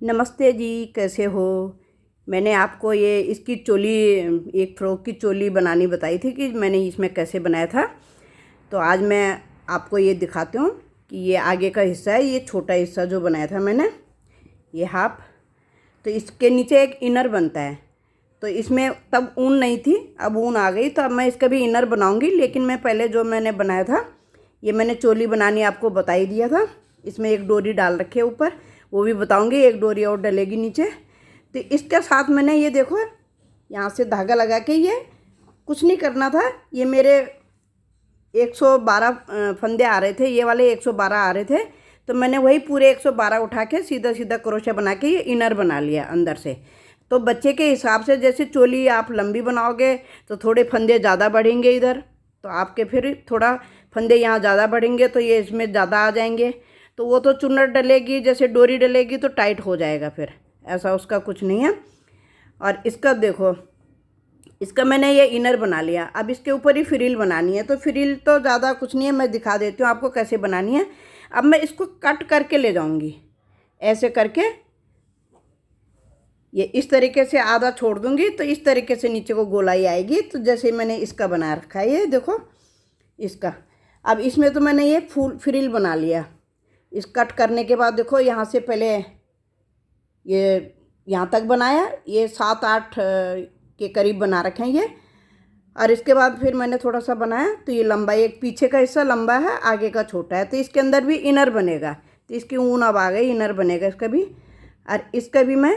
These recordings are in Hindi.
नमस्ते जी, कैसे हो। मैंने आपको ये इसकी चोली, एक फ़्रॉक की चोली बनानी बताई थी कि मैंने इसमें कैसे बनाया था। तो आज मैं आपको ये दिखाती हूँ कि ये आगे का हिस्सा है, ये छोटा हिस्सा जो बनाया था मैंने, ये हाफ। तो इसके नीचे एक इनर बनता है। तो इसमें तब ऊन नहीं थी, अब ऊन आ गई, तो अब मैं इसका भी इनर बनाऊँगी। लेकिन मैं पहले जो मैंने बनाया था, ये मैंने चोली बनानी आपको बता ही दिया था। इसमें एक डोरी डाल रखी है ऊपर, वो भी बताऊंगी। एक डोरी और डलेगी नीचे। तो इसके साथ मैंने ये देखो, यहाँ से धागा लगा के, ये कुछ नहीं करना था। ये मेरे 112 फंदे आ रहे थे, ये वाले 112 आ रहे थे। तो मैंने वही पूरे 112 उठा के सीधा सीधा क्रोशा बना के ये इनर बना लिया अंदर से। तो बच्चे के हिसाब से, जैसे चोली आप लंबी बनाओगे तो थोड़े फंदे ज़्यादा बढ़ेंगे इधर, तो आपके फिर थोड़ा फंदे यहाँ ज़्यादा बढ़ेंगे, तो ये इसमें ज़्यादा आ जाएंगे। तो वो तो चुन्नट डलेगी, जैसे डोरी डलेगी तो टाइट हो जाएगा, फिर ऐसा उसका कुछ नहीं है। और इसका देखो, इसका मैंने ये इनर बना लिया। अब इसके ऊपर ही फ्रिल बनानी है। तो फ्रिल तो ज़्यादा कुछ नहीं है, मैं दिखा देती हूँ आपको कैसे बनानी है। अब मैं इसको कट करके ले जाऊँगी, ऐसे करके ये इस तरीके से आधा छोड़ दूँगी, तो इस तरीके से नीचे को गोलाई आएगी। तो जैसे मैंने इसका बना रखा है, ये देखो इसका। अब इसमें तो मैंने ये फुल फ्रिल बना लिया। इस कट करने के बाद देखो, यहाँ से पहले ये यहाँ तक बनाया, ये 7-8 के करीब बना रखे हैं ये। और इसके बाद फिर मैंने थोड़ा सा बनाया, तो ये लंबा, एक पीछे का हिस्सा लंबा है, आगे का छोटा है। तो इसके अंदर भी इनर बनेगा। तो इसकी ऊन अब आ गई, इनर बनेगा इसका भी। और इसका भी मैं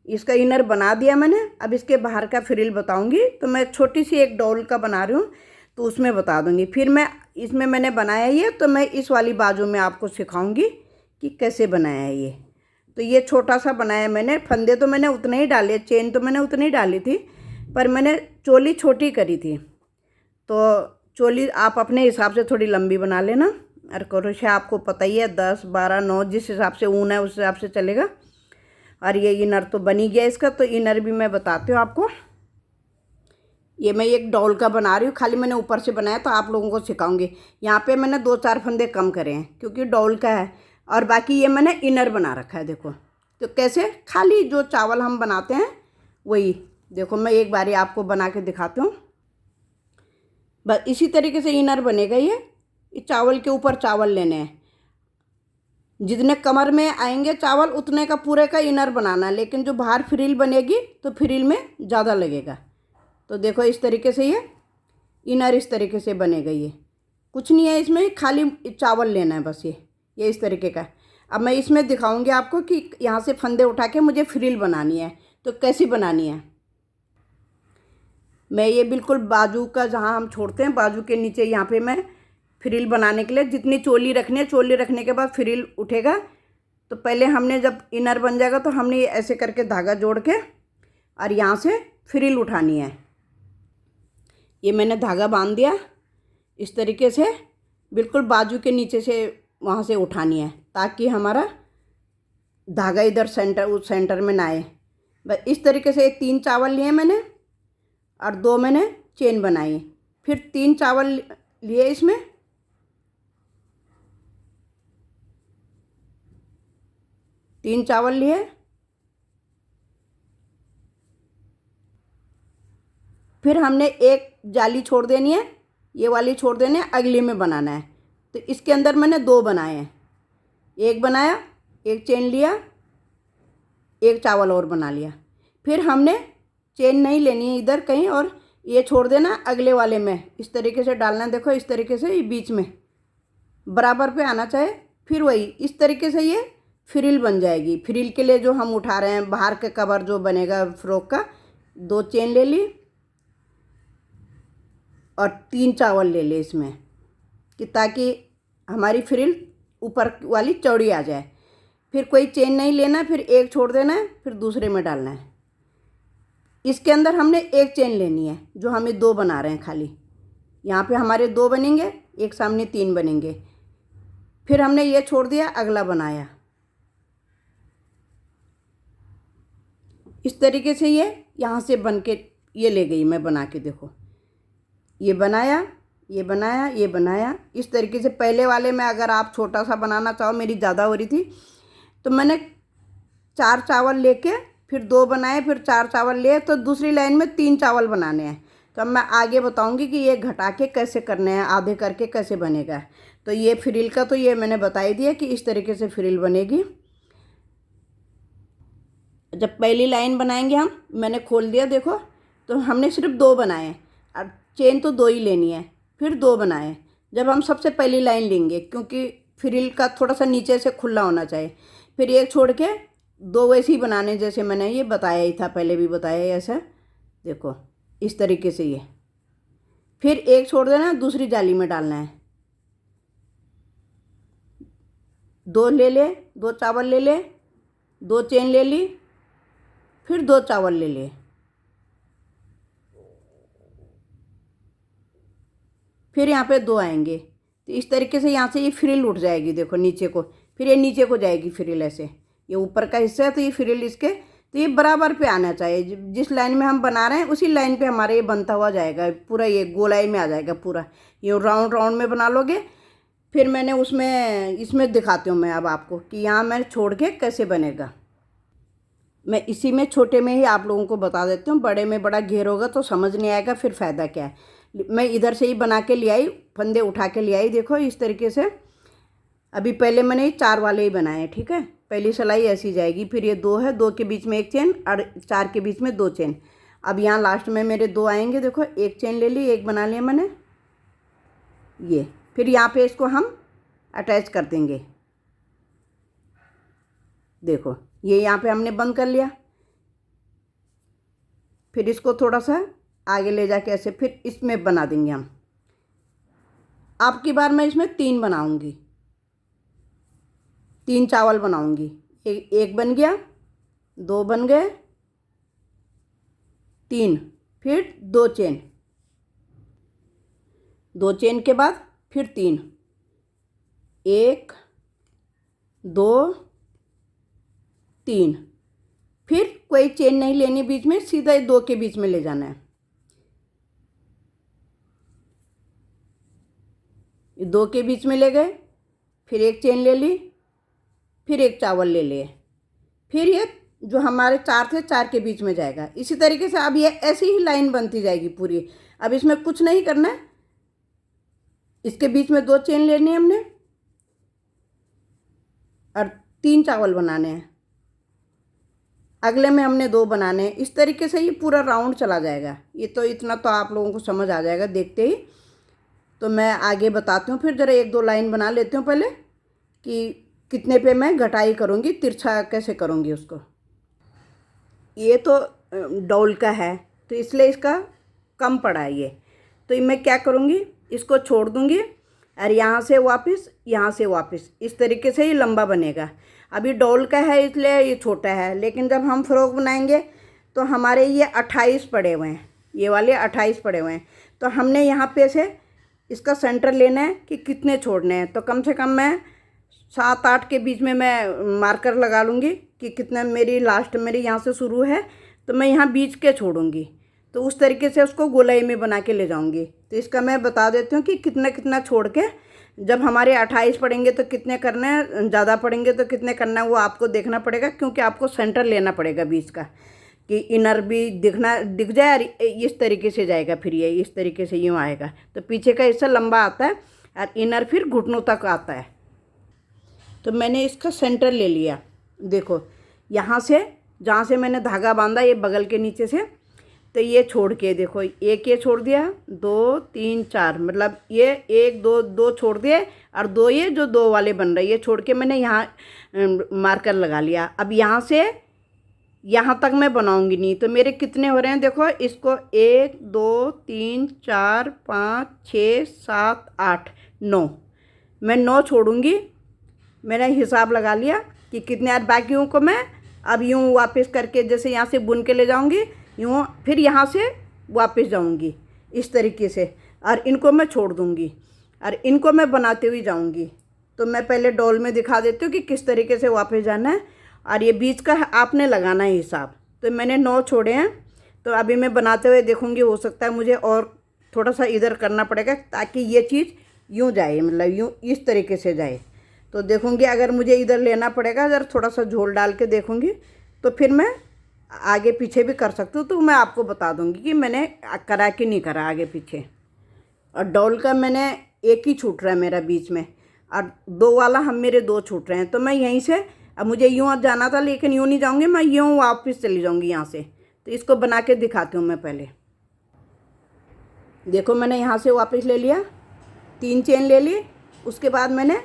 इसका इनर बना दिया मैंने। अब इसके बाहर का फ्रिल बताऊंगी। तो मैं छोटी सी एक डॉल का बना रही हूँ, तो उसमें बता दूंगी। फिर मैं इसमें मैंने बनाया ये, तो मैं इस वाली बाजू में आपको सिखाऊंगी कि कैसे बनाया है ये। तो ये छोटा सा बनाया मैंने। फंदे तो मैंने उतने ही डाले, चेन तो मैंने उतनी ही डाली थी, पर मैंने चोली छोटी करी थी। तो चोली आप अपने हिसाब से थोड़ी लंबी बना लेना। और क्रोशा आपको पता ही है, 10, 12, 9 जिस हिसाब से ऊन है उस हिसाब से चलेगा। और ये इनर तो बन ही गया इसका। तो इनर भी मैं बताती हूँ आपको। ये मैं एक डॉल का बना रही हूँ, खाली मैंने ऊपर से बनाया, तो आप लोगों को सिखाऊंगी। यहाँ पे मैंने 2-4 फंदे कम करे हैं क्योंकि डॉल का है। और बाकी ये मैंने इनर बना रखा है, देखो। तो कैसे, खाली जो चावल हम बनाते हैं वही। देखो मैं एक बारी आपको बना के दिखाती हूँ। बस इसी तरीके से इनर बनेगा ये चावल के ऊपर चावल लेने हैं। जितने कमर में आएंगे चावल, उतने का पूरे का इनर बनाना है। लेकिन जो बाहर फ्रिल बनेगी तो फ्रिल में ज़्यादा लगेगा। तो देखो इस तरीके से ये इनर इस तरीके से बनेगा। ये कुछ नहीं है इसमें, खाली चावल लेना है बस। ये इस तरीके का। अब मैं इसमें दिखाऊंगी आपको कि यहाँ से फंदे उठा के मुझे फ्रिल बनानी है, तो कैसी बनानी है। मैं ये बिल्कुल बाजू का, जहाँ हम छोड़ते हैं बाजू के नीचे, यहाँ पे मैं फ्रिल बनाने के लिए जितनी चोली रखनी है, चोली रखने के बाद फ्रिल उठेगा। तो पहले हमने, जब इनर बन जाएगा तो हमने ये ऐसे करके धागा जोड़ के और यहाँ से फ्रिल उठानी है। ये मैंने धागा बांध दिया इस तरीके से, बिल्कुल बाजू के नीचे से वहाँ से उठानी है, ताकि हमारा धागा इधर उस सेंटर में ना आए। बस इस तरीके से 3 चावल लिए मैंने और 2 मैंने चेन बनाई। फिर 3 चावल लिए इसमें, तीन चावल लिए। फिर हमने एक जाली छोड़ देनी है, ये वाली छोड़ देनी है, अगली में बनाना है। तो इसके अंदर मैंने 2 बनाए हैं। एक बनाया, एक चेन लिया, एक चावल और बना लिया। फिर हमने चेन नहीं लेनी है इधर कहीं, और ये छोड़ देना अगले वाले में, इस तरीके से डालना है। देखो इस तरीके से, ये बीच में बराबर पे आना चाहिए। फिर वही इस तरीके से ये फ्रिल बन जाएगी। फ्रिल के लिए जो हम उठा रहे हैं, बाहर का कवर जो बनेगा फ्रॉक का, 2 चेन ले ली और 3 चावल ले लिए इसमें, कि ताकि हमारी फ्रिल ऊपर वाली चौड़ी आ जाए। फिर कोई चेन नहीं लेना, फिर एक छोड़ देना है, फिर दूसरे में डालना है। इसके अंदर हमने एक चेन लेनी है, जो हमें 2 बना रहे हैं खाली। यहाँ पे हमारे 2 बनेंगे, एक सामने 3 बनेंगे। फिर हमने ये छोड़ दिया, अगला बनाया। इस तरीके से ये यहाँ से बन के ये ले गई मैं बना के। देखो ये बनाया, ये बनाया, ये बनाया। इस तरीके से पहले वाले में अगर आप छोटा सा बनाना चाहो, मेरी ज़्यादा हो रही थी, तो मैंने 4 चावल लेके फिर 2 बनाए, फिर 4 चावल लिए, तो दूसरी लाइन में 3 चावल बनाने हैं। तो अब मैं आगे बताऊंगी कि ये घटा के कैसे करने हैं, आधे करके कैसे बनेगा। तो ये फ्रिल का तो ये मैंने बता ही दिया कि इस तरीके से फ्रिल बनेगी। जब पहली लाइन बनाएंगे हम, मैंने खोल दिया देखो, तो हमने सिर्फ 2 बनाए, अब चेन तो 2 ही लेनी है, फिर 2 बनाए। जब हम सबसे पहली लाइन लेंगे, क्योंकि फ्रिल का थोड़ा सा नीचे से खुला होना चाहिए, फिर एक छोड़ के 2 वैसे ही बनाने जैसे मैंने ये बताया ही था, पहले भी बताया है ऐसा। देखो इस तरीके से ये, फिर एक छोड़ देना, दूसरी जाली में डालना है। 2 ले ले, 2 चावल ले ले, 2 चेन ले ली, फिर 2 चावल ले लिए, फिर यहाँ पे 2 आएंगे। तो इस तरीके से यहाँ से ये फ्रिल उठ जाएगी, देखो नीचे को, फिर ये नीचे को जाएगी फ्रिल ऐसे। ये ऊपर का हिस्सा है तो ये फ्रिल इसके, तो ये बराबर पे आना चाहिए। जिस लाइन में हम बना रहे हैं उसी लाइन पे हमारे ये बनता हुआ जाएगा, पूरा ये गोलाई में आ जाएगा पूरा। ये राउंड राउंड में बना लोगे। फिर मैंने उसमें इसमें दिखाती हूँ मैं अब आपको कि यहाँ मैं छोड़ के कैसे बनेगा। मैं इसी में छोटे में ही आप लोगों को बता देती हूँ, बड़े में बड़ा घेर होगा तो समझ नहीं आएगा, फिर फ़ायदा क्या है। मैं इधर से ही बना के ले आई, फंदे उठा के ले आई, देखो इस तरीके से। अभी पहले मैंने ये 4 वाले ही बनाए, ठीक है। पहली सिलाई ऐसी जाएगी, फिर ये 2 है, 2 के बीच में 1 चेन और 4 के बीच में 2 चेन। अब यहाँ लास्ट में मेरे 2 आएंगे, देखो 1 चेन ले ली, 1 बना लिया मैंने ये। फिर यहाँ पे इसको हम अटैच कर देंगे, देखो ये यहाँ पे हमने बंद कर लिया। फिर इसको थोड़ा सा आगे ले जाके ऐसे फिर इसमें बना देंगे हम। अब की बार मैं इसमें 3 बनाऊंगी, 3 चावल बनाऊंगी। एक बन गया, 2 बन गए, 3, फिर 2 चेन, 2 चेन के बाद फिर 3, 1 2 3, फिर कोई चेन नहीं लेनी बीच में, सीधा 2 के बीच में ले जाना है। ये 2 के बीच में ले गए, फिर 1 चेन ले ली, फिर 1 चावल ले लिए, फिर ये जो हमारे 4 थे 4 के बीच में जाएगा। इसी तरीके से अब ये ऐसी ही लाइन बनती जाएगी पूरी। अब इसमें कुछ नहीं करना है, इसके बीच में 2 चेन लेनी है हमने और 3 चावल बनाने हैं। अगले में हमने 2 बनाने हैं। इस तरीके से ये पूरा राउंड चला जाएगा। ये तो इतना तो आप लोगों को समझ आ जाएगा देखते ही। तो मैं आगे बताती हूँ, फिर ज़रा 1-2 लाइन बना लेती हूँ पहले कि कितने पे मैं घटाई करूँगी, तिरछा कैसे करूँगी उसको। ये तो डोल का है तो इसलिए इसका कम पड़ा है ये। तो मैं क्या करूँगी, इसको छोड़ दूँगी और यहाँ से वापस, यहाँ से वापस, इस तरीके से ये लंबा बनेगा। अभी डोल का है इसलिए ये छोटा है, लेकिन जब हम फ्रॉक बनाएंगे तो हमारे ये 28 पड़े हुए हैं, ये वाले 28 पड़े हुए हैं। तो हमने यहाँ पे से इसका सेंटर लेना है कि कितने छोड़ने हैं। तो कम से कम मैं 7-8 के बीच में मैं मार्कर लगा लूँगी कि कितना मेरी लास्ट मेरी यहाँ से शुरू है, तो मैं यहाँ बीच के छोड़ूंगी। तो उस तरीके से उसको गोलाई में बना के ले जाऊंगी। तो इसका मैं बता देती हूँ कि कितना कितना छोड़ के, जब हमारे 28 पड़ेंगे तो कितने करना है, ज़्यादा पड़ेंगे तो कितने करना है, वो आपको देखना पड़ेगा। क्योंकि आपको सेंटर लेना पड़ेगा बीच का कि इनर भी दिख जाए। और इस तरीके से जाएगा, फिर ये इस तरीके से यूँ आएगा। तो पीछे का हिस्सा लंबा आता है और इनर फिर घुटनों तक आता है। तो मैंने इसका सेंटर ले लिया, देखो यहाँ से जहाँ से मैंने धागा बांधा ये बगल के नीचे से, तो ये छोड़ के देखो, एक ये छोड़ दिया, 2 3 4, मतलब ये 1 2 2 छोड़ दिए और 2 ये जो 2 वाले बन रहे ये छोड़ के मैंने यहाँ मार्कर लगा लिया। अब यहाँ से यहाँ तक मैं बनाऊंगी नहीं। तो मेरे कितने हो रहे हैं देखो, इसको 1 2 3 4 5 6 7 8 9, मैं 9 छोड़ूंगी। मैंने हिसाब लगा लिया कि कितने, और बाकियों को मैं अब यूँ वापस करके जैसे यहाँ से बुन के ले जाऊँगी, यूँ फिर यहाँ से वापस जाऊँगी इस तरीके से, और इनको मैं छोड़ दूँगी और इनको मैं बनाते हुए जाऊँगी। तो मैं पहले डॉल में दिखा देती हूँ कि किस तरीके से वापस जाना है, और ये बीच का आपने लगाना है हिसाब। तो मैंने 9 छोड़े हैं, तो अभी मैं बनाते हुए देखूँगी, हो सकता है मुझे और थोड़ा सा इधर करना पड़ेगा ताकि ये चीज़ यूँ जाए, मतलब यूँ इस तरीके से जाए। तो देखूँगी अगर मुझे इधर लेना पड़ेगा, अगर थोड़ा सा झोल डाल के देखूँगी तो फिर मैं आगे पीछे भी कर सकती हूँ। तो मैं आपको बता दूँगी कि मैंने करा कि नहीं करा आगे पीछे। और डॉल का मैंने एक ही छूट रहा है मेरा बीच में, और 2 वाला हम मेरे 2 छूट रहे हैं। तो मैं यहीं से, अब मुझे यूँ जाना था लेकिन यूँ नहीं जाऊँगी, मैं यूँ वापस चली जाऊँगी यहाँ से। तो इसको बना के दिखाती हूँ मैं पहले। देखो मैंने यहाँ से वापस ले लिया, 3 चेन ले ली। उसके बाद मैंने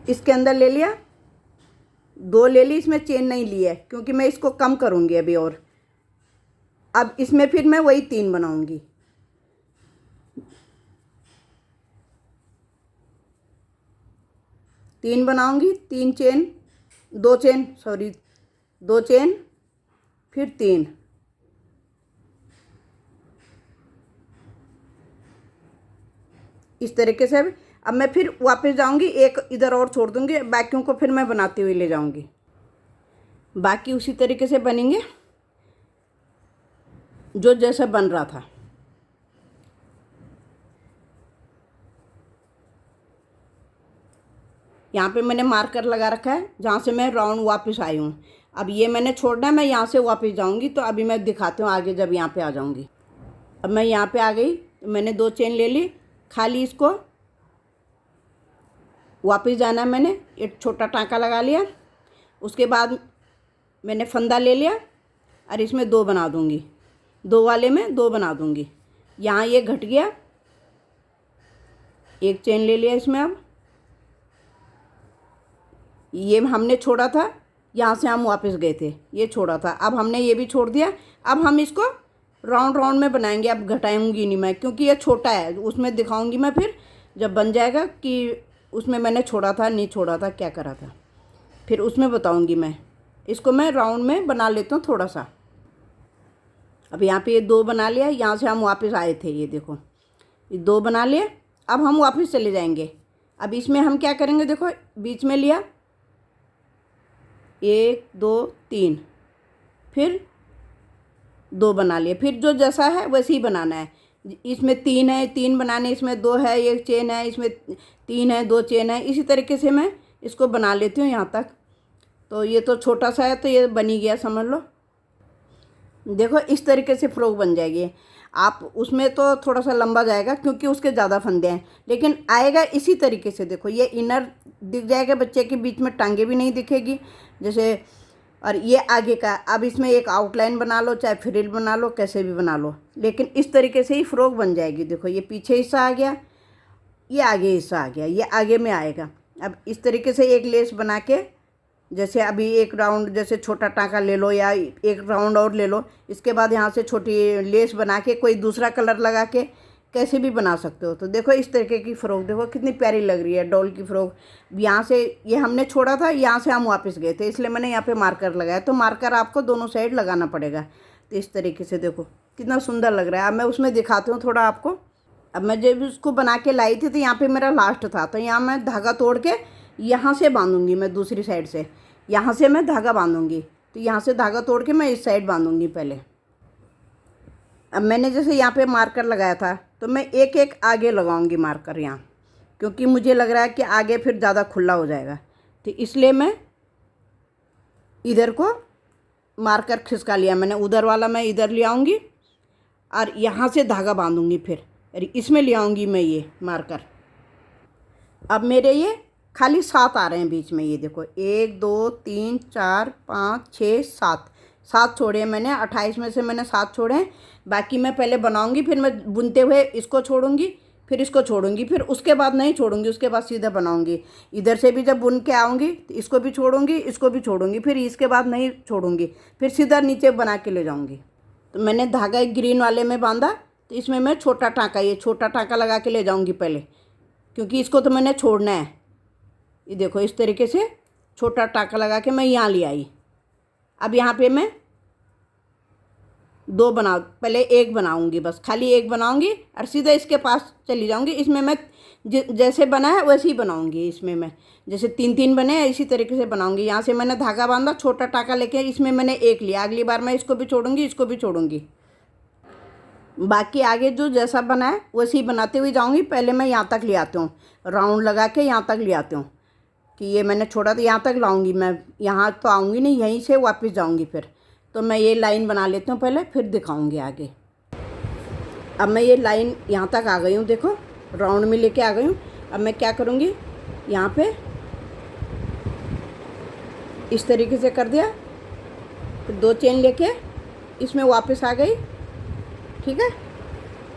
इसके अंदर ले लिया, 2 ले ली। इसमें चेन नहीं ली है क्योंकि मैं इसको कम करूँगी अभी। और अब इसमें फिर मैं वही 3 बनाऊँगी। तीन बनाऊँगी, 3 चेन, 2 चेन, सॉरी 2 चेन, फिर 3। इस तरीके से अब मैं फिर वापस जाऊंगी, एक इधर और छोड़ दूंगी, बाकियों को फिर मैं बनाते हुए ले जाऊंगी। बाकी उसी तरीके से बनेंगे जो जैसा बन रहा था। यहाँ पे मैंने मार्कर लगा रखा है जहाँ से मैं राउंड वापस आई हूँ। अब ये मैंने छोड़ना है, मैं यहाँ से वापस जाऊँगी। तो अभी मैं दिखाती हूँ आगे जब यहाँ पे आ जाऊँगी। अब मैं यहाँ पे आ गई, तो मैंने 2 चेन ले ली, खाली इसको वापस जाना है। मैंने एक छोटा टाँका लगा लिया, उसके बाद मैंने फंदा ले लिया और इसमें 2 बना दूँगी, 2 वाले में 2 बना दूँगी। यहाँ ये घट गया, एक चेन ले लिया इसमें। अब ये हमने छोड़ा था, यहाँ से हम वापस गए थे, ये छोड़ा था, अब हमने ये भी छोड़ दिया। अब हम इसको राउंड राउंड में बनाएंगे। अब घटाऊंगी नहीं मैं क्योंकि ये छोटा है, उसमें दिखाऊंगी मैं फिर जब बन जाएगा कि उसमें मैंने छोड़ा था नहीं छोड़ा था, क्या करा था, फिर उसमें बताऊंगी मैं। इसको मैं राउंड में बना लेता हूँ थोड़ा सा। अब यहाँ पे ये 2 बना लिया, यहाँ से हम वापस आए थे, ये देखो ये 2 बना लिए। अब हम वापस चले जाएंगे। अब इसमें हम क्या करेंगे, देखो बीच में लिया 1 2 3, फिर 2 बना लिए, फिर जो जैसा है वैसे ही बनाना है। इसमें 3 है, 3 बनाने, इसमें 2 है, 1 चेन है, इसमें 3 है, 2 चेन है। इसी तरीके से मैं इसको बना लेती हूँ यहाँ तक। तो ये तो छोटा सा है तो ये बन ही गया, समझ लो। देखो इस तरीके से फ्रॉक बन जाएगी। आप उसमें तो थोड़ा सा लंबा जाएगा क्योंकि उसके ज़्यादा फंदे हैं, लेकिन आएगा इसी तरीके से। देखो ये इनर दिख जाएगा, बच्चे के बीच में टांगे भी नहीं दिखेगी जैसे। और ये आगे का, अब इसमें एक आउटलाइन बना लो, चाहे फ्रिल बना लो, कैसे भी बना लो, लेकिन इस तरीके से ही फ्रॉक बन जाएगी। देखो ये पीछे हिस्सा आ गया, ये आगे हिस्सा आ गया, ये आगे में आएगा। अब इस तरीके से एक लेस बना के, जैसे अभी एक राउंड जैसे छोटा टाँका ले लो या एक राउंड और ले लो, इसके बाद यहाँ से छोटी लेस बना के कोई दूसरा कलर लगा के कैसे भी बना सकते हो। तो देखो इस तरीके की फ़्रॉक देखो कितनी प्यारी लग रही है, डॉल की फ़्रॉक। यहाँ से ये हमने छोड़ा था, यहाँ से हम वापस गए थे, इसलिए मैंने यहाँ पे मार्कर लगाया। तो मार्कर आपको दोनों साइड लगाना पड़ेगा। तो इस तरीके से देखो कितना सुंदर लग रहा है। अब मैं उसमें दिखाती हूँ थोड़ा आपको। अब मैं जब उसको बना के लाई थी तो यहाँ पर मेरा लास्ट था, तो यहाँ मैं धागा तोड़ के यहाँ से बांधूँगी, मैं दूसरी साइड से यहाँ से मैं धागा बांधूँगी। तो यहाँ से धागा तोड़ के मैं इस साइड बांधूँगी पहले। अब मैंने जैसे यहाँ पे मार्कर लगाया था तो मैं एक एक आगे लगाऊंगी मार्कर यहाँ, क्योंकि मुझे लग रहा है कि आगे फिर ज़्यादा खुला हो जाएगा। तो इसलिए मैं इधर को मार्कर खिसका लिया मैंने, उधर वाला मैं इधर ले आऊँगी और यहाँ से धागा बांधूँगी, फिर इसमें ले आऊँगी मैं ये मार्कर। अब मेरे ये खाली 7 आ रहे हैं बीच में, ये देखो 1 2 3 4 5 6 7, 7 छोड़े हैं मैंने, 28 में से मैंने 7 छोड़े हैं। बाकी मैं पहले बनाऊंगी, फिर मैं बुनते हुए इसको छोड़ूंगी, फिर इसको छोड़ूंगी, फिर उसके बाद नहीं छोड़ूंगी, उसके बाद सीधा बनाऊंगी। इधर से भी जब बुन के आऊँगी तो इसको भी छोड़ूंगी, इसको भी छोड़ूंगी, फिर इसके बाद नहीं छोड़ूंगी, फिर सीधा नीचे बना के ले जाऊँगी। तो मैंने धागा एक ग्रीन वाले में बांधा, तो इसमें मैं छोटा टाँका, ये छोटा टाँका लगा के ले जाऊँगी पहले, क्योंकि इसको तो मैंने छोड़ना है। ये देखो इस तरीके से छोटा टाँका लगा के मैं यहाँ ले आई। अब यहाँ पे मैं 2 बना, पहले 1 बनाऊंगी, बस खाली 1 बनाऊंगी और सीधा इसके पास चली जाऊंगी। इसमें मैं जैसे बना है वैसे ही बनाऊंगी। इसमें मैं जैसे 3-3 बने हैं इसी तरीके से बनाऊंगी। यहाँ से मैंने धागा बांधा, छोटा टाँका लेके इसमें मैंने 1 लिया, अगली बार मैं इसको भी छोड़ूंगी, इसको भी छोड़ूंगी। बाकी आगे जो जैसा बना है वैसे ही बनाते हुए जाऊंगी। पहले मैं यहाँ तक ले आती हूँ, राउंड लगा के यहाँ तक ले आती हूँ कि ये मैंने छोड़ा तो यहाँ तक लाऊंगी। मैं यहाँ तो आऊँगी नहीं, यहीं से वापस जाऊँगी फिर। तो मैं ये लाइन बना लेती हूँ पहले, फिर दिखाऊँगी आगे। अब मैं ये लाइन यहाँ तक आ गई हूँ, देखो राउंड में लेके आ गई हूँ। अब मैं क्या करूँगी, यहाँ पे इस तरीके से कर दिया, फिर 2 चेन लेके इसमें वापस आ गई। ठीक है,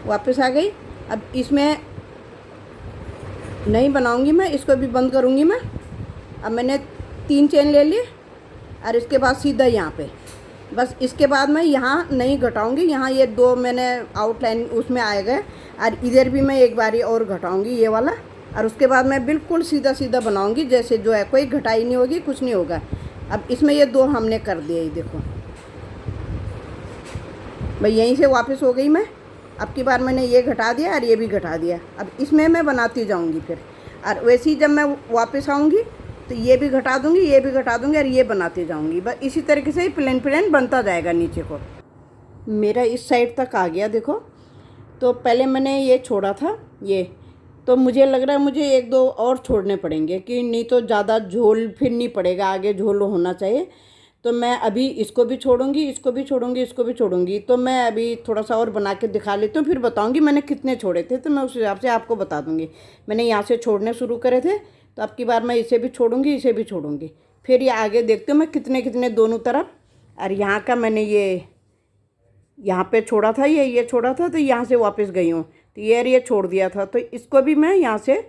वापस आ गई। अब इसमें नहीं बनाऊंगी मैं, इसको भी बंद करूंगी मैं। अब मैंने 3 चेन ले ली और इसके बाद सीधा यहाँ पे, बस इसके बाद मैं यहाँ नहीं घटाऊंगी। यहाँ ये 2 मैंने आउटलाइन उसमें आए गए, और इधर भी मैं एक बारी और घटाऊंगी ये वाला, और उसके बाद मैं बिल्कुल सीधा सीधा बनाऊंगी जैसे जो है, कोई घटाई नहीं होगी, कुछ नहीं होगा। अब इसमें ये 2 हमने कर दिए, ये देखो भाई यहीं से वापस हो गई मैं। अब की बार मैंने ये घटा दिया और ये भी घटा दिया। अब इसमें मैं बनाती जाऊंगी फिर, और वैसे ही जब मैं वापस आऊँगी तो ये भी घटा दूंगी, ये भी घटा दूंगी, और ये बनाती जाऊंगी। बस इसी तरीके से ही प्लेन प्लेन बनता जाएगा नीचे को। मेरा इस साइड तक आ गया देखो। तो पहले मैंने ये छोड़ा था ये, तो मुझे लग रहा है मुझे 1-2 और छोड़ने पड़ेंगे, कि नहीं तो ज़्यादा झोल फिर नहीं पड़ेगा, आगे झोल होना चाहिए। तो मैं अभी इसको भी छोड़ूंगी, इसको भी छोड़ूंगी, इसको भी छोड़ूंगी। तो मैं अभी थोड़ा सा और बना के दिखा लेती हूँ, फिर बताऊंगी मैंने कितने छोड़े थे, तो मैं उस हिसाब से आपको बता दूंगी। मैंने यहाँ से छोड़ने शुरू करे थे, तो अब की बार मैं इसे भी छोड़ूंगी, इसे भी छोड़ूंगी। फिर ये आगे देखते हूँ मैं कितने कितने दोनों तरफ। और यहाँ का मैंने ये यहाँ पे छोड़ा था, ये छोड़ा था, तो यहाँ से वापस गई हूँ, तो ये छोड़ दिया था। तो इसको भी मैं यहाँ से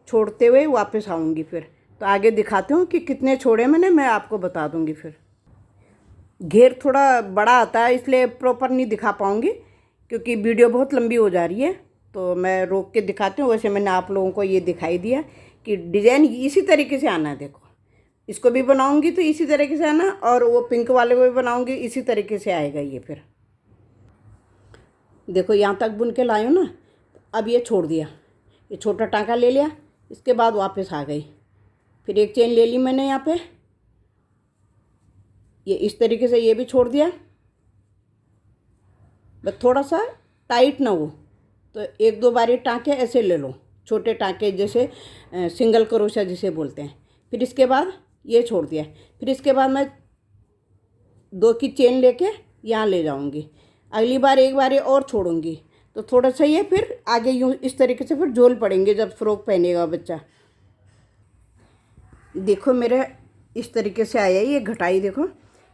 छोड़ते हुए वापस आऊँगी फिर। तो आगे दिखाती हूँ कि कितने छोड़े मैंने, मैं आपको बता दूँगी। फिर घेर थोड़ा बड़ा आता है, इसलिए प्रॉपर नहीं दिखा पाऊँगी, क्योंकि वीडियो बहुत लंबी हो जा रही है। तो मैं रोक के दिखाती हूँ। वैसे मैंने आप लोगों को ये दिखाई दिया कि डिज़ाइन इसी तरीके से आना है। देखो इसको भी बनाऊँगी तो इसी तरीके से आना, और वो पिंक वाले को भी बनाऊँगी इसी तरीके से आएगा ये। फिर देखो यहाँ तक बुन के लाई हूँ ना। अब ये छोड़ दिया, ये छोटा टाँका ले लिया, इसके बाद वापस आ गई। फिर 1 चेन ले ली मैंने यहाँ पे, ये इस तरीके से ये भी छोड़ दिया। बस थोड़ा सा टाइट ना हो, तो 1-2 बारी टाँके ऐसे ले लो, छोटे टाँके, जैसे सिंगल क्रोशिया जिसे बोलते हैं। फिर इसके बाद ये छोड़ दिया। फिर इसके बाद मैं 2 की चेन लेके यहाँ ले जाऊँगी। अगली बार 1 बारी और छोड़ूंगी, तो थोड़ा सा ये फिर आगे यूँ इस तरीके से फिर झोल पड़ेंगे जब फ्रॉक पहनेगा बच्चा। देखो मेरे इस तरीके से आया ये घटाई। देखो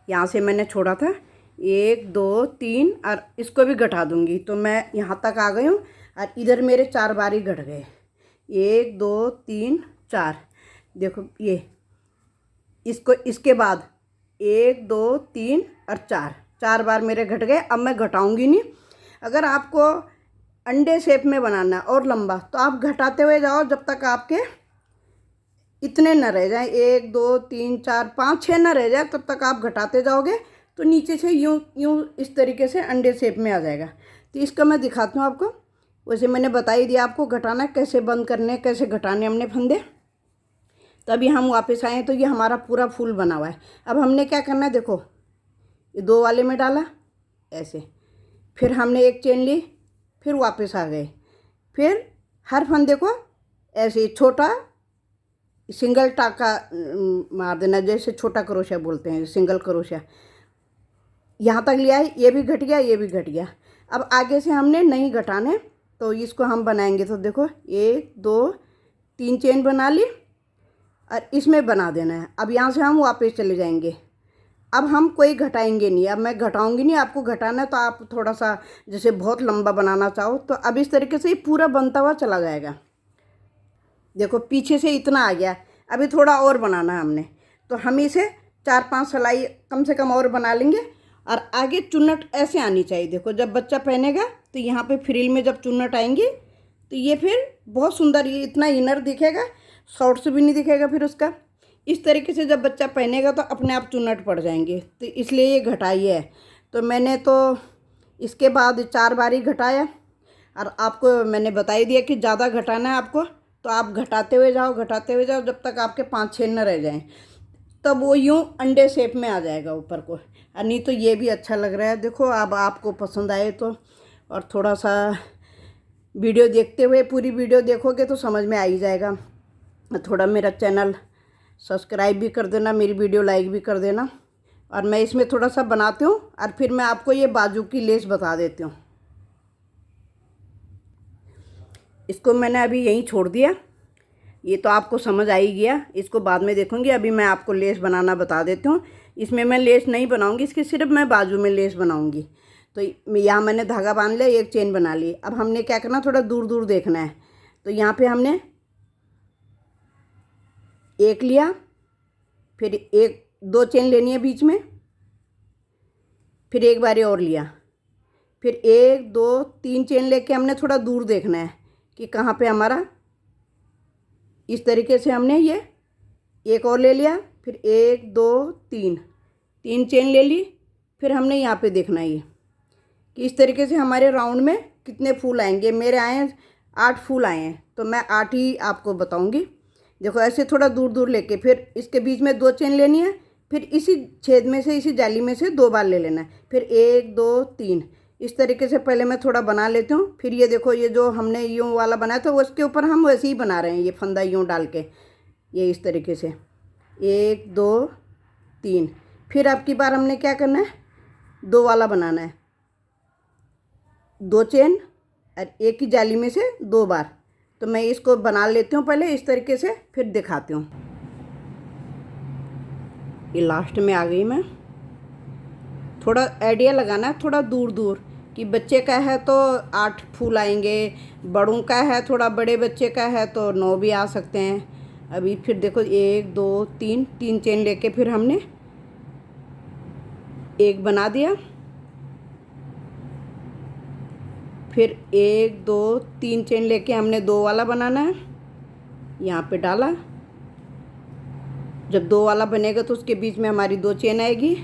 यहाँ से मैंने छोड़ा था 1 2 3, और इसको भी घटा दूंगी। तो मैं यहाँ तक आ गई हूँ, और इधर मेरे 4 बारी घट गए, 1 2 3 4। देखो ये इसको, इसके बाद 1 2 3 और 4 बार मेरे घट गए। अब मैं घटाऊंगी नहीं। अगर आपको अंडे शेप में बनाना है और लंबा, तो आप घटाते हुए जाओ जब तक आपके इतने न रह जाएं, 1 2 3 4 5 6 न रह जाए, तब तक आप घटाते जाओगे। तो नीचे से यूँ यूँ इस तरीके से अंडे शेप में आ जाएगा। तो इसका मैं दिखाती हूँ आपको। वैसे मैंने बता ही दिया आपको घटाना कैसे, बंद करने कैसे घटाने हमने फंदे। तो अभी हम वापस आए तो ये हमारा पूरा फूल बना हुआ है। अब हमने क्या करना है, देखो ये 2 वाले में डाला ऐसे, फिर हमने 1 चेन ली, फिर वापस आ गए। फिर हर फंदे को ऐसे छोटा सिंगल टाका मार देना, जैसे छोटा क्रोशिया बोलते हैं, सिंगल क्रोशिया। यहाँ तक लिया है, ये भी घट गया, ये भी घट गया। अब आगे से हमने नहीं घटाने, तो इसको हम बनाएंगे। तो देखो 1 2 3 चेन बना ली, और इसमें बना देना है। अब यहाँ से हम वापस चले जाएंगे। अब हम कोई घटाएंगे नहीं, अब मैं घटाऊंगी नहीं। आपको घटाना है तो आप थोड़ा सा जैसे बहुत लंबा बनाना चाहो, तो अब इस तरीके से ही पूरा बनता हुआ चला जाएगा। देखो पीछे से इतना आ गया, अभी थोड़ा और बनाना है हमने, तो हम इसे 4-5 सिलाई कम से कम और बना लेंगे। और आगे चुन्नट ऐसे आनी चाहिए। देखो जब बच्चा पहनेगा तो यहाँ पे फ्रिल में जब चुन्नट आएंगी, तो ये फिर बहुत सुंदर, ये इतना इनर दिखेगा, शॉर्ट्स भी नहीं दिखेगा फिर उसका। इस तरीके से जब बच्चा पहनेगा तो अपने आप चुन्नट पड़ जाएंगे, तो इसलिए ये घटाई है। तो मैंने तो इसके बाद 4 बारी घटाया, और आपको मैंने बता ही दिया कि ज़्यादा घटाना है आपको, तो आप घटाते हुए जाओ, घटाते हुए जाओ, जब तक आपके 5-6 न रह जाएं, तब वो यूँ अंडे शेप में आ जाएगा ऊपर को। और नहीं तो ये भी अच्छा लग रहा है। देखो अब आपको पसंद आए तो और थोड़ा सा वीडियो देखते हुए, पूरी वीडियो देखोगे तो समझ में आ ही जाएगा। थोड़ा मेरा चैनल सब्सक्राइब भी कर देना, मेरी वीडियो लाइक भी कर देना। और मैं इसमें थोड़ा सा बनाती हूँ और फिर मैं आपको ये बाजू की लेस बता देती हूँ। इसको मैंने अभी यहीं छोड़ दिया, ये तो आपको समझ आ ही गया, इसको बाद में देखूंगी। अभी मैं आपको लेस बनाना बता देती हूँ। इसमें मैं लेस नहीं बनाऊंगी, इसकी सिर्फ मैं बाजू में लेस बनाऊंगी। तो यहाँ मैंने धागा बांध लिया, एक चेन बना ली। अब हमने क्या करना, थोड़ा दूर दूर देखना है। तो यहाँ पे हमने एक लिया, फिर एक दो चेन लेनी है बीच में, फिर एक बारी और लिया, फिर एक दो तीन चेन लेके हमने थोड़ा दूर देखना है कि कहाँ पे हमारा, इस तरीके से हमने ये एक और ले लिया, फिर एक दो तीन, तीन चेन ले ली। फिर हमने यहाँ पे देखना है ये कि इस तरीके से हमारे राउंड में कितने फूल आएंगे। मेरे आए हैं 8 फूल आए हैं, तो मैं 8 ही आपको बताऊंगी। देखो ऐसे थोड़ा दूर दूर लेके, फिर इसके बीच में 2 चेन लेनी है, फिर इसी छेद में से, इसी जाली में से 2 बार ले लेना है, फिर 1 2 3। इस तरीके से पहले मैं थोड़ा बना लेती हूँ। फिर ये देखो, ये जो हमने यूँ वाला बनाया था उसके ऊपर हम वैसे ही बना रहे हैं, ये फंदा यूँ डाल के, ये इस तरीके से 1 2 3। फिर अब की बार हमने क्या करना है, 2 वाला बनाना है, 2 चेन और एक ही जाली में से 2 बार। तो मैं इसको बना लेती हूँ पहले इस तरीके से, फिर दिखाती हूँ। ये लास्ट में आ गई मैं। थोड़ा आइडिया लगाना है, थोड़ा दूर दूर, कि बच्चे का है तो 8 फूल आएंगे, बड़ों का है, थोड़ा बड़े बच्चे का है तो 9 भी आ सकते हैं। अभी फिर देखो 1 2 3, 3 चेन लेके फिर हमने एक बना दिया, फिर 1 2 3 चेन लेके हमने 2 वाला बनाना है, यहाँ पे डाला। जब 2 वाला बनेगा तो उसके बीच में हमारी 2 चेन आएगी।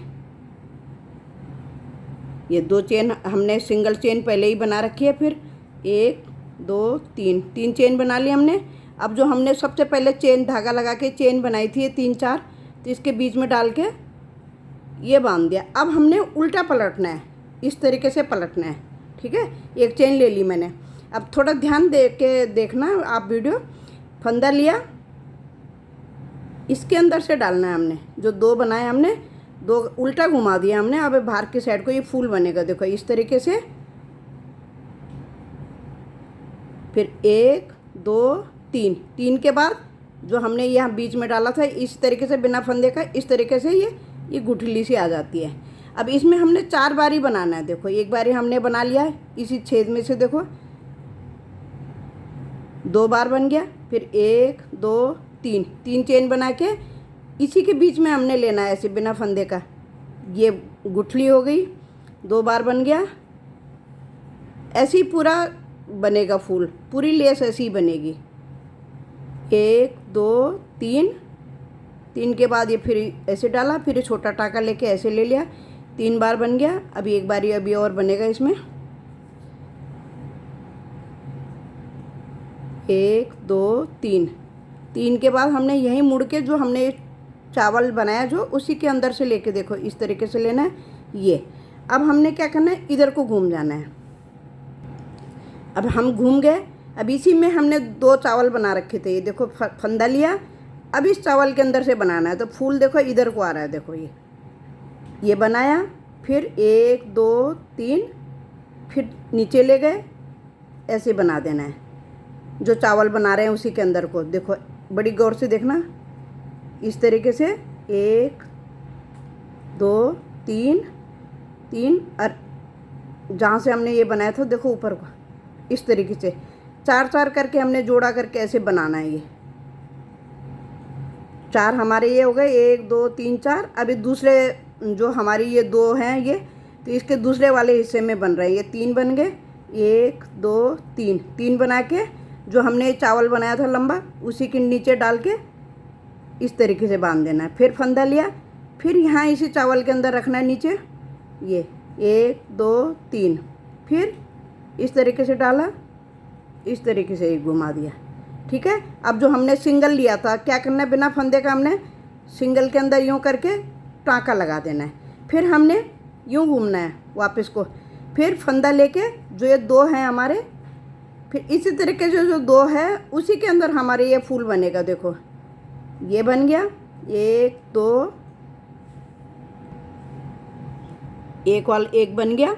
ये 2 चेन हमने सिंगल चेन पहले ही बना रखी है, फिर 1 2 3, 3 चेन बना ली हमने। अब जो हमने सबसे पहले चेन धागा लगा के चेन बनाई थी 3 4, तो इसके बीच में डाल के ये बांध दिया। अब हमने उल्टा पलटना है, इस तरीके से पलटना है, ठीक है। एक चेन ले ली मैंने। अब थोड़ा ध्यान दे के देखना आप वीडियो। फंदा लिया, इसके अंदर से डालना है हमने, जो 2 बनाए हमने 2 उल्टा घुमा दिया हमने। अब बाहर की साइड को ये फूल बनेगा, देखो इस तरीके से। फिर 1 2 3, 3 के बाद जो हमने यहाँ बीच में डाला था इस तरीके से बिना फंदे का, इस तरीके से ये गुठली सी आ जाती है। अब इसमें हमने 4 बारी बनाना है। देखो एक बारी हमने बना लिया है इसी छेद में से, देखो 2 बार बन गया, फिर 1 2 3, 3 चेन बना के इसी के बीच में हमने लेना है ऐसे बिना फंदे का। ये गुठली हो गई, 2 बार बन गया। ऐसे ही पूरा बनेगा फूल, पूरी लेस ऐसी ही बनेगी। 1 2 3, 3 के बाद ये फिर ऐसे डाला, फिर छोटा टाका लेके ऐसे ले लिया, 3 बार बन गया। अभी एक बारी अभी और बनेगा इसमें, 1 2 3, 3 के बाद हमने यहीं मुड़ के जो हमने चावल बनाया जो उसी के अंदर से लेके, देखो इस तरीके से लेना है ये। अब हमने क्या करना है, इधर को घूम जाना है। अब हम घूम गए। अब इसी में हमने 2 चावल बना रखे थे, ये देखो फंदा लिया। अब इस चावल के अंदर से बनाना है, तो फूल देखो इधर को आ रहा है, देखो ये बनाया। फिर 1 2 3, फिर नीचे ले गए, ऐसे बना देना है। जो चावल बना रहे हैं उसी के अंदर को, देखो बड़ी गौर से देखना, इस तरीके से 1 2 3 3, और जहाँ से हमने ये बनाया था देखो ऊपर को इस तरीके से 4 4 करके हमने जोड़ा करके ऐसे बनाना है। ये 4 हमारे ये हो गए, 1 2 3 4। अभी दूसरे जो हमारी ये 2 हैं ये, तो इसके दूसरे वाले हिस्से में बन रहे हैं, ये 3 बन गए। 1 2 3, 3 बना के जो हमने चावल बनाया था लंबा उसी के नीचे डाल के इस तरीके से बांध देना है। फिर फंदा लिया, फिर यहाँ इसी चावल के अंदर रखना है नीचे, ये 1 2 3, फिर इस तरीके से डाला, इस तरीके से घुमा दिया, ठीक है। अब जो हमने सिंगल लिया था, क्या करना है, बिना फंदे का हमने सिंगल के अंदर यूँ करके टाँका लगा देना है। फिर हमने यूँ घूमना है वापस को, फिर फंदा लेके जो ये दो हैं हमारे, फिर इसी तरीके से जो दो है उसी के अंदर हमारे ये फूल बनेगा। देखो ये बन गया, एक दो, एक वाला एक बन गया,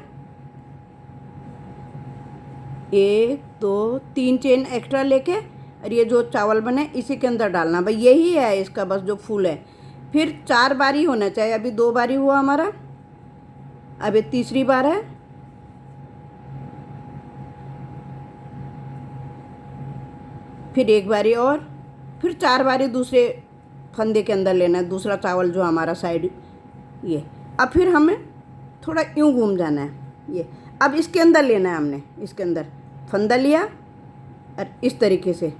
एक दो तीन चेन एक्स्ट्रा लेके और ये जो चावल बने इसी के अंदर डालना। भाई यही है इसका बस जो फूल है। फिर 4 बारी होना चाहिए। अभी 2 बारी हुआ हमारा, अब ये तीसरी बार है। फिर 1 बारी और, फिर 4 बारी दूसरे फंदे के अंदर लेना है, दूसरा चावल जो हमारा साइड ये। अब फिर हमें थोड़ा यूँ घूम जाना है ये। अब इसके अंदर लेना है हमने, इसके अंदर फंदा लिया और इस तरीके से,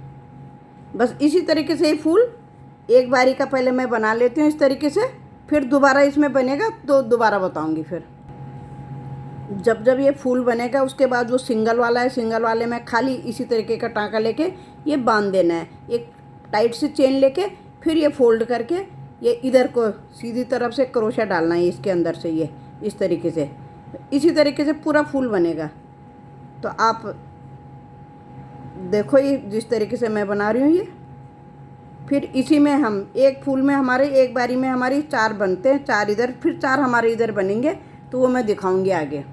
बस इसी तरीके से ये फूल एक बारी का पहले मैं बना लेती हूँ इस तरीके से। फिर दोबारा इसमें बनेगा तो दोबारा बताऊँगी। फिर जब जब ये फूल बनेगा उसके बाद जो सिंगल वाला है, सिंगल वाले में खाली इसी तरीके का टाँका लेके ये बांध देना है, एक टाइट से चेन लेके। फिर ये फोल्ड करके ये इधर को सीधी तरफ से क्रोशा डालना है इसके अंदर से, ये इस तरीके से। इसी तरीके से पूरा फूल बनेगा। तो आप देखो ये जिस तरीके से मैं बना रही हूँ ये। फिर इसी में हम एक फूल में हमारे एक बारी में हमारी 4 बनते हैं, 4 इधर, फिर 4 हमारे इधर बनेंगे, तो वो मैं दिखाऊंगी आगे।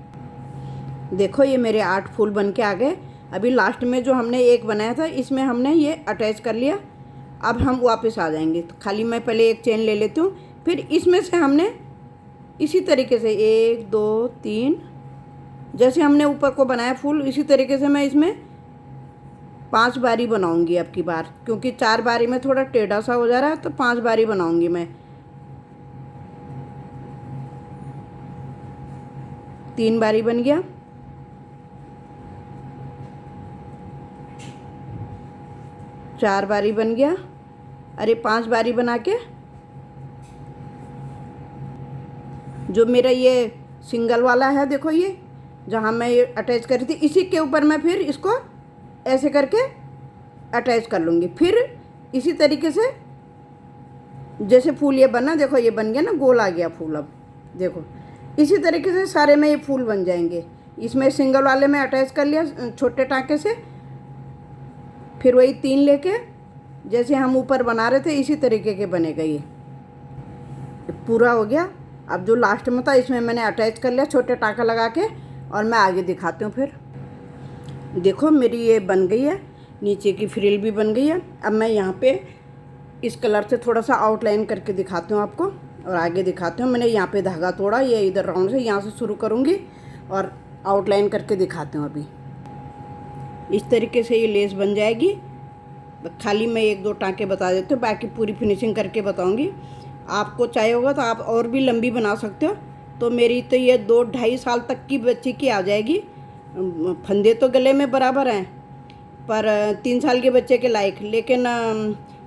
देखो ये मेरे 8 फूल बन के आ गए। अभी लास्ट में जो हमने एक बनाया था इसमें हमने ये अटैच कर लिया। अब हम वापस आ जाएंगे, तो खाली मैं पहले एक चेन ले लेती हूँ। फिर इसमें से हमने इसी तरीके से 1 2 3 जैसे हमने ऊपर को बनाया फूल, इसी तरीके से मैं इसमें 5 बारी बनाऊंगी अब की बार, क्योंकि 4 बारी में थोड़ा टेढ़ा सा हो जा रहा है, तो 5 बारी बनाऊंगी मैं। 3 बारी बन गया, 4 बारी बन गया, अरे 5 बारी बना के जो मेरा ये सिंगल वाला है, देखो ये जहाँ मैं ये अटैच करी थी, इसी के ऊपर मैं फिर इसको ऐसे करके अटैच कर लूँगी। फिर इसी तरीके से जैसे फूल ये बना, देखो ये बन गया ना, गोल आ गया फूल। अब देखो इसी तरीके से सारे में ये फूल बन जाएंगे। इसमें सिंगल वाले में अटैच कर लिया छोटे टाँके से, फिर वही 3 लेके जैसे हम ऊपर बना रहे थे इसी तरीके के बनेगा ये। पूरा हो गया। अब जो लास्ट में था इसमें मैंने अटैच कर लिया छोटे टाँका लगा के, और मैं आगे दिखाती हूँ। फिर देखो मेरी ये बन गई है, नीचे की फ्रिल भी बन गई है। अब मैं यहाँ पे इस कलर से थोड़ा सा आउटलाइन करके दिखाती हूँ आपको, और आगे दिखाती हूँ। मैंने यहाँ पे धागा तोड़ा, ये इधर राउंड से यहाँ से शुरू करूँगी और आउटलाइन करके दिखाती हूँ। अभी इस तरीके से ये लेस बन जाएगी। खाली मैं 1 2 टाँके बता देती हूँ, बाकी पूरी फिनिशिंग करके बताऊँगी। आपको चाहिए होगा तो आप और भी लंबी बना सकते हो। तो मेरी तो ये 2 2.5 साल तक की बच्ची की आ जाएगी। फंदे तो गले में बराबर हैं, पर 3 साल के बच्चे के लायक। लेकिन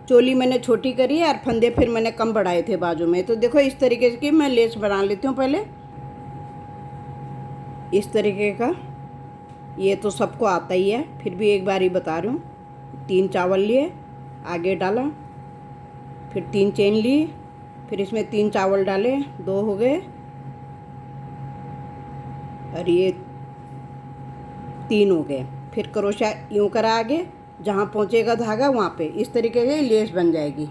चोली मैंने छोटी करी है और फंदे फिर मैंने कम बढ़ाए थे बाजू में। तो देखो इस तरीके की मैं लेस बना लेती हूँ पहले, इस तरीके का। ये तो सबको आता ही है, फिर भी एक बार ही बता रही हूँ। 3 चावल लिए, आगे डाला, फिर 3 चेन ली, फिर इसमें 3 चावल डाले, 2 हो गए, और ये 3 हो गए। फिर क्रोशा यूँ करा आगे, जहाँ पहुँचेगा धागा वहाँ पे इस तरीके से लेस बन जाएगी।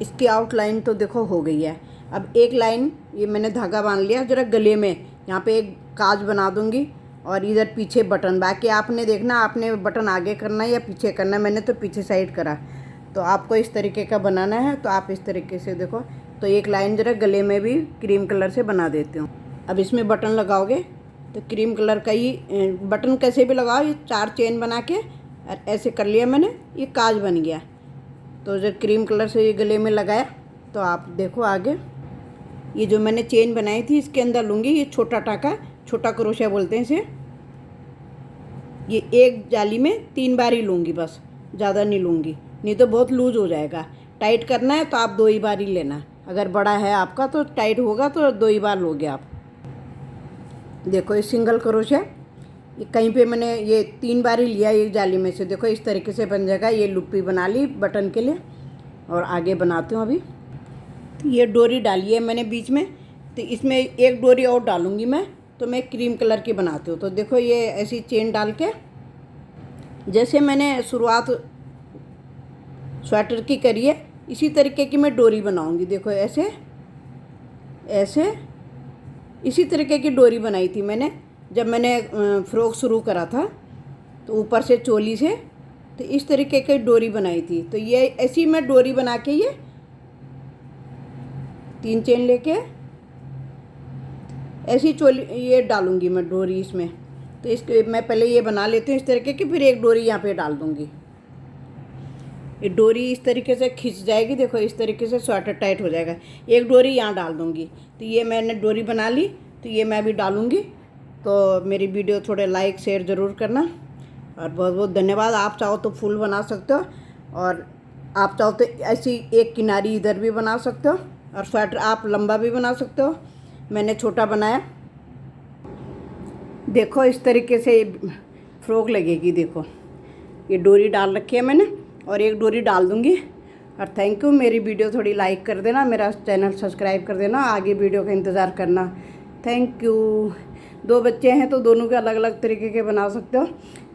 इसकी आउटलाइन तो देखो हो गई है। अब एक लाइन ये मैंने धागा बांध लिया जरा गले में, यहाँ पे एक काज बना दूँगी, और इधर पीछे बटन। बाकी आपने देखना, आपने बटन आगे करना है या पीछे करना है। मैंने तो पीछे साइड करा, तो आपको इस तरीके का बनाना है तो आप इस तरीके से देखो। तो एक लाइन जरा गले में भी क्रीम कलर से बना देती हूँ। अब इसमें बटन लगाओगे तो क्रीम कलर का ही बटन कैसे भी लगाओ। ये 4 चेन बना के ऐसे कर लिया मैंने, ये काज बन गया। तो जब क्रीम कलर से ये गले में लगाया तो आप देखो आगे ये जो मैंने चेन बनाई थी इसके अंदर लूँगी ये छोटा टाँका, छोटा क्रोशिया बोलते हैं इसे। ये एक जाली में 3 बार ही लूँगी, बस ज़्यादा नहीं लूँगी, नहीं तो बहुत लूज हो जाएगा। टाइट करना है तो आप 2 ही बार ही लेना। अगर बड़ा है आपका तो टाइट होगा तो 2 ही बार लोगे आप। देखो ये सिंगल क्रोशिया, ये कहीं पे मैंने ये 3 बार ही लिया एक जाली में से। देखो इस तरीके से बन जाएगा। ये लुप्पी बना ली बटन के लिए, और आगे बनाती हूँ अभी। तो ये डोरी डाली है मैंने बीच में, तो इसमें एक डोरी और डालूँगी मैं, तो मैं क्रीम कलर की बनाती हूँ। तो देखो ये ऐसी चेन डाल के जैसे मैंने शुरुआत स्वेटर की करी है इसी तरीके की मैं डोरी बनाऊंगी। देखो ऐसे ऐसे इसी तरीके की डोरी बनाई थी मैंने जब मैंने फ्रॉक शुरू करा था। तो ऊपर से चोली से तो इस तरीके की डोरी बनाई थी। तो ये ऐसी मैं डोरी बना के ये 3 चेन लेके ऐसी चोली ये डालूंगी मैं डोरी इसमें। तो इसके मैं पहले ये बना लेती हूँ इस तरीके की, फिर एक डोरी यहाँ पे डाल दूँगी। ये डोरी इस तरीके से खिंच जाएगी। देखो इस तरीके से स्वेटर टाइट हो जाएगा। एक डोरी यहाँ डाल दूँगी। तो ये मैंने डोरी बना ली, तो ये मैं भी डालूँगी। तो मेरी वीडियो थोड़े लाइक शेयर ज़रूर करना और बहुत बहुत धन्यवाद। आप चाहो तो फूल बना सकते हो और आप चाहो तो ऐसी एक किनारी इधर भी बना सकते हो और स्वेटर आप लंबा भी बना सकते हो। मैंने छोटा बनाया। देखो इस तरीके से फ्रॉक लगेगी। देखो ये डोरी डाल रखी है मैंने और एक डोरी डाल दूँगी। और थैंक यू। मेरी वीडियो थोड़ी लाइक कर देना, मेरा चैनल सब्सक्राइब कर देना, आगे वीडियो का इंतज़ार करना। Thank you. 2 बच्चे हैं तो दोनों के अलग अलग तरीके के बना सकते हो।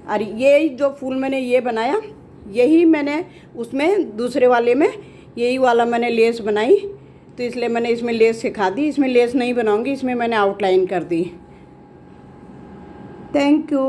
और ये जो फूल मैंने ये बनाया यही मैंने उसमें दूसरे वाले में यही वाला मैंने लेस बनाई। तो इसलिए मैंने इसमें लेस सिखा दी। इसमें लेस नहीं बनाऊंगी, इसमें मैंने आउटलाइन कर दी। Thank you.